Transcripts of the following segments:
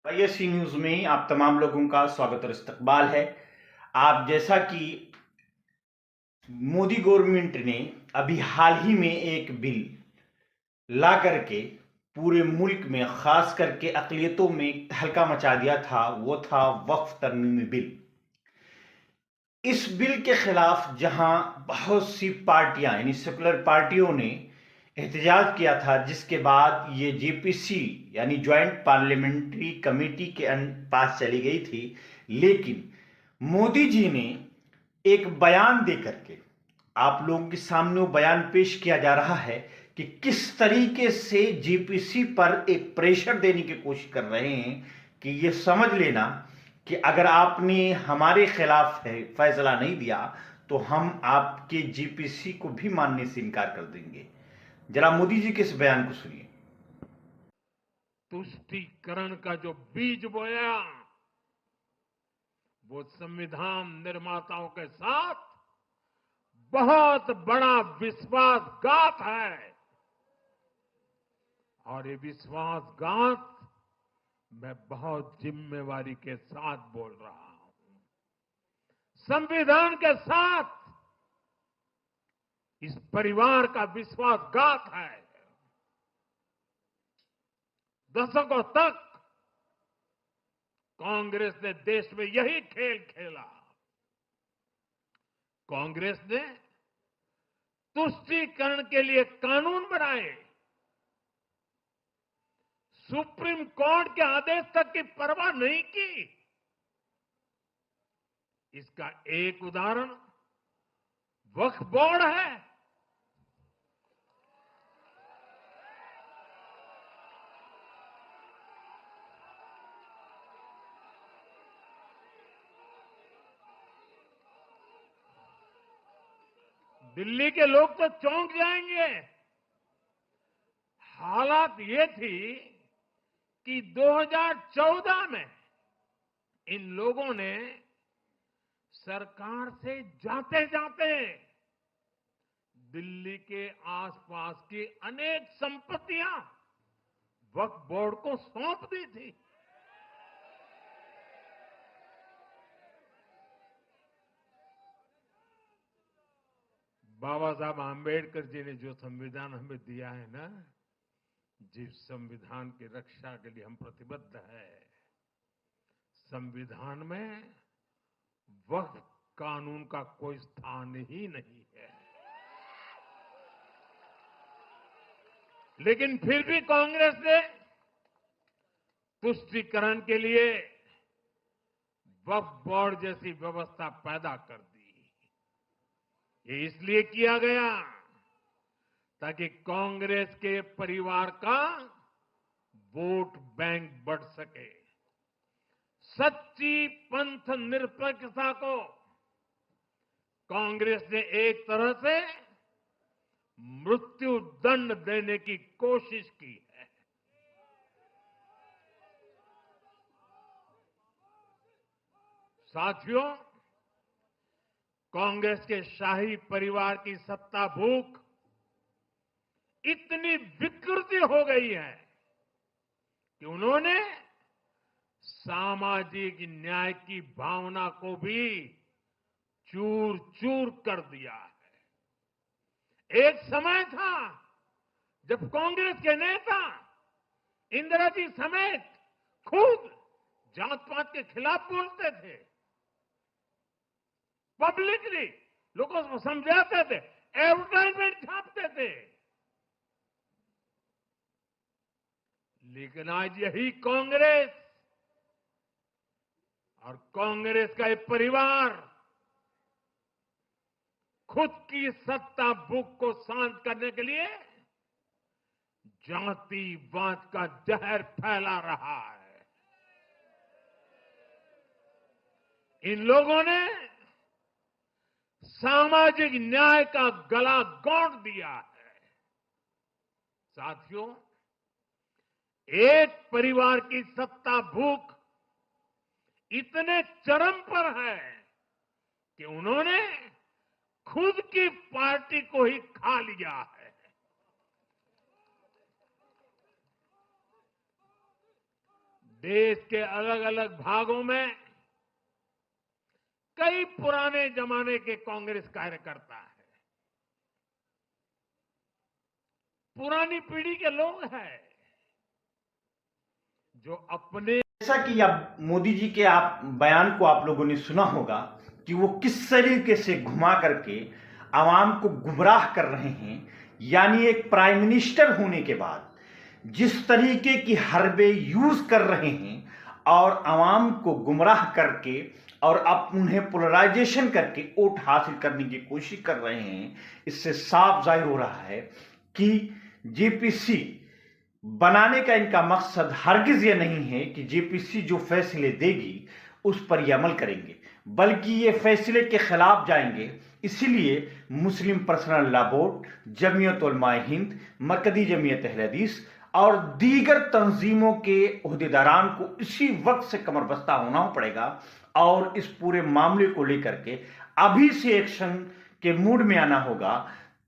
वाईएससी news में आप तमाम लोगों का स्वागत और इस्तकबाल है। आप जैसा कि मोदी गवर्नमेंट ने अभी हाल ही में एक बिल ला करके पूरे मुल्क में खास करके अकलियतों में तहलका मचा दिया था, वो था वक्फ तरमीमी बिल। इस बिल के खिलाफ जहां बहुत सी पार्टियां यानी सेकुलर पार्टियों ने एहतजाज किया था, जिसके बाद ये जेपीसी यानी ज्वाइंट पार्लियामेंट्री कमेटी के पास चली गई थी। लेकिन मोदी जी ने एक बयान देकर के आप लोगों के सामने वो बयान पेश किया जा रहा है कि किस तरीके से जेपीसी पर एक प्रेशर देने की कोशिश कर रहे हैं कि ये समझ लेना कि अगर आपने हमारे खिलाफ फैसला नहीं दिया तो हम आपके जेपीसी को भी मानने से इनकार कर देंगे। जरा मोदी जी के इस बयान को सुनिए। तुष्टीकरण का जो बीज बोया वो संविधान निर्माताओं के साथ बहुत बड़ा विश्वासघात है। और ये विश्वासघात मैं बहुत जिम्मेवारी के साथ बोल रहा हूं। संविधान के साथ इस परिवार का विश्वासघात है। दशकों तक कांग्रेस ने देश में यही खेल खेला। कांग्रेस ने तुष्टीकरण के लिए कानून बनाए, सुप्रीम कोर्ट के आदेश तक की परवाह नहीं की। इसका एक उदाहरण वक्फ बोर्ड है। दिल्ली के लोग तो चौंक जाएंगे। हालात ये थी कि 2014 में इन लोगों ने सरकार से जाते जाते दिल्ली के आसपास की अनेक संपत्तियां वक्फ बोर्ड को सौंप दी थी। बाबा साहब आम्बेडकर जी ने जो संविधान हमें दिया है ना, जिस संविधान की रक्षा के लिए हम प्रतिबद्ध है, संविधान में वक्फ कानून का कोई स्थान ही नहीं है। लेकिन फिर भी कांग्रेस ने तुष्टीकरण के लिए वक्फ बोर्ड जैसी व्यवस्था पैदा कर दी। ये इसलिए किया गया ताकि कांग्रेस के परिवार का वोट बैंक बढ़ सके। सच्ची पंथ निरपेक्षता को कांग्रेस ने एक तरह से मृत्यु दंड देने की कोशिश की है। साथियों, कांग्रेस के शाही परिवार की सत्ता भूख इतनी विकृति हो गई है कि उन्होंने सामाजिक न्याय की भावना को भी चूर चूर कर दिया है। एक समय था जब कांग्रेस के नेता इंदिरा जी समेत खुद जात पात के खिलाफ बोलते थे, पब्लिकली लोगों को समझाते थे, एडवर्टाइजमेंट छापते थे। लेकिन आज यही कांग्रेस और कांग्रेस का एक परिवार खुद की सत्ता भूख को शांत करने के लिए जातिवाद का जहर फैला रहा है। इन लोगों ने सामाजिक न्याय का गला घोंट दिया है। साथियों, एक परिवार की सत्ता भूख इतने चरम पर है कि उन्होंने खुद की पार्टी को ही खा लिया है। देश के अलग अलग भागों में कई पुराने जमाने के कांग्रेस कार्यकर्ता है, पुरानी पीढ़ी के लोग हैं जो अपने, जैसा कि अब मोदी जी के आप बयान को आप लोगों ने सुना होगा कि वो किस तरीके से घुमा करके आवाम को गुमराह कर रहे हैं, यानी एक प्राइम मिनिस्टर होने के बाद जिस तरीके की हरबे यूज कर रहे हैं और आवाम को गुमराह करके और अब उन्हें पोलराइजेशन करके वोट हासिल करने की कोशिश कर रहे हैं, इससे साफ जाहिर हो रहा है कि जेपीसी बनाने का इनका मकसद हरगिज ये नहीं है कि जेपीसी जो फैसले देगी उस पर ये अमल करेंगे, बल्कि ये फैसले के खिलाफ जाएंगे। इसीलिए मुस्लिम personal law board, Jamiat Ulama Hind, मरकजी जमीयत अहले हदीस और दीगर तंजीमों के ओहदेदारान को इसी वक्त से कमरबस्ता होना पड़ेगा और इस पूरे मामले को लेकर के अभी से एक्शन के मूड में आना होगा,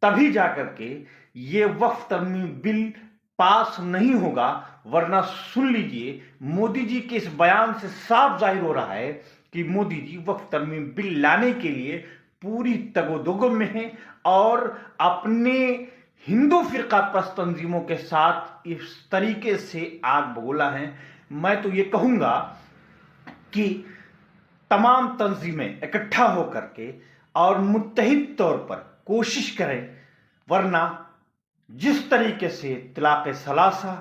तभी जाकर के ये वक्फ तरमीम बिल पास नहीं होगा। वरना सुन लीजिए, मोदी जी के इस बयान से साफ जाहिर हो रहा है कि मोदी जी वक्फ तरमीम बिल लाने के लिए पूरी तगोदोगो में हैं और अपने हिंदू फिरका परस्त तंजीमों के साथ इस तरीके से आग बगोला है। मैं तो ये कहूंगा कि तमाम तंजीमें इकट्ठा होकर के और मुत्तहिद तौर पर कोशिश करें, वरना जिस तरीके से तलाक सलासा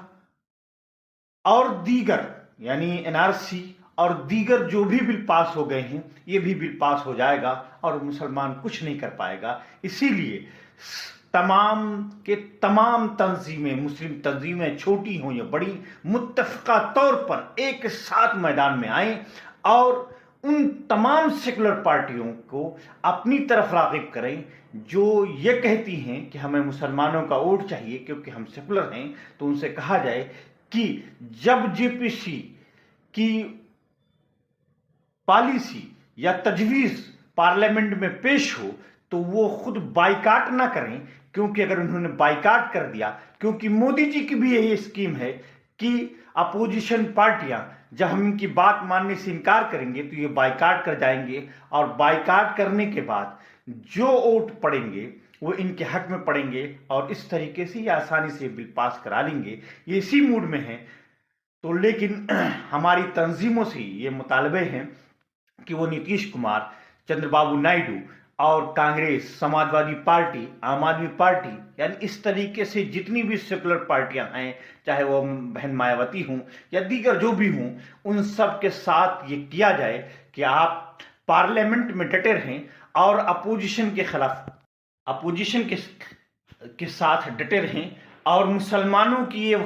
और दीगर यानी एनआरसी और दीगर जो भी बिल पास हो गए हैं, ये भी बिल पास हो जाएगा और मुसलमान कुछ नहीं कर पाएगा। इसीलिए तमाम के तमाम तंजीमें, मुस्लिम तंजीमें छोटी हों या बड़ी, मुत्तफ़िक़ा तौर पर एक साथ मैदान में आएं और उन तमाम सेकुलर पार्टियों को अपनी तरफ राग़िब करें जो ये कहती हैं कि हमें मुसलमानों का वोट चाहिए क्योंकि हम सेकुलर हैं। तो उनसे कहा जाए कि जब जेपीसी की पॉलिसी या तजवीज़ पार्लियामेंट में पेश हो तो वो खुद बाइकाट ना करें, क्योंकि अगर उन्होंने बाइकाट कर दिया, क्योंकि मोदी जी की भी यही स्कीम है कि अपोजिशन पार्टियां जब हम इनकी बात मानने से इनकार करेंगे तो ये बाइकाट कर जाएंगे और बाइकाट करने के बाद जो वोट पड़ेंगे वो इनके हक में पड़ेंगे और इस तरीके से ये आसानी से बिल पास करा लेंगे। ये इसी मूड में है। तो लेकिन हमारी तंजीमों से ये मुतालबे हैं कि वो नीतीश कुमार, चंद्रबाबू नायडू और कांग्रेस, समाजवादी पार्टी, आम आदमी पार्टी, यानी इस तरीके से जितनी भी सेकुलर पार्टियां हैं, चाहे वो बहन मायावती हों या दीगर जो भी हों, उन सब के साथ ये किया जाए कि आप पार्लियामेंट में डटे रहें और अपोजिशन के खिलाफ, अपोजिशन के साथ डटे रहें और मुसलमानों की ये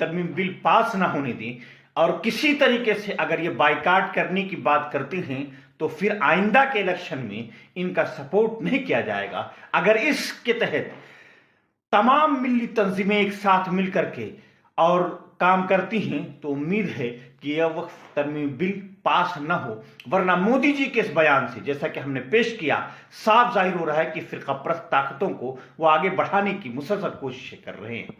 तरमीम बिल पास ना होने दें। और किसी तरीके से अगर ये बाइकाट करने की बात करते हैं तो फिर आइंदा के इलेक्शन में इनका सपोर्ट नहीं किया जाएगा। अगर इसके तहत तमाम मिली तंजीमें एक साथ मिल करके और काम करती हैं तो उम्मीद है कि यह वक्फ तरमीम बिल पास न हो। वरना मोदी जी के इस बयान से, जैसा कि हमने पेश किया, साफ जाहिर हो रहा है कि फिरका परस्त ताकतों को वो आगे बढ़ाने की मुसलसल कोशिशें कर रहे हैं।